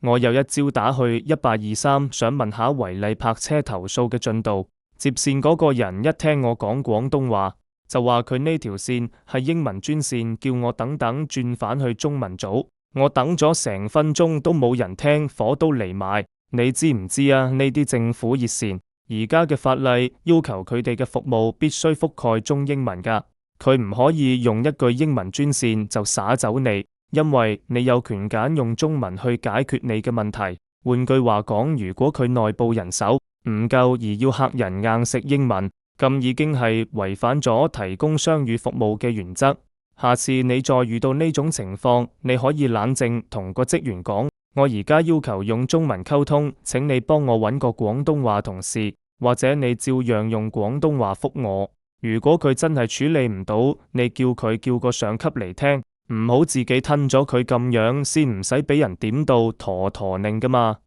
我有一招打去1823，想問下違例泊車投訴嘅進度。接線嗰個人一聽我講廣東話，就話佢呢條線係英文專線，叫我等等轉返去中文組。我等咗成分鐘都冇人聽，火都嚟埋。你知唔知啊？呢啲政府熱線而家嘅法例要求佢哋嘅服務必須覆蓋中英文㗎，佢唔可以用一句英文專線就灑走你。因為你有權揀用中文去解決你嘅問題。換句話講，如果佢內部人手唔夠而要客人硬食英文，咁已經係違反咗提供雙語服務嘅原則。下次你再遇到呢種情況，你可以冷靜同個職員講，我而家要求用中文溝通，請你幫我揾個廣東話同事，或者你照樣用廣東話覆我。如果佢真係處理唔到，你叫佢叫個上級嚟聽。唔好自己吞咗佢咁樣，先唔使俾人點到陀陀擰㗎嘛。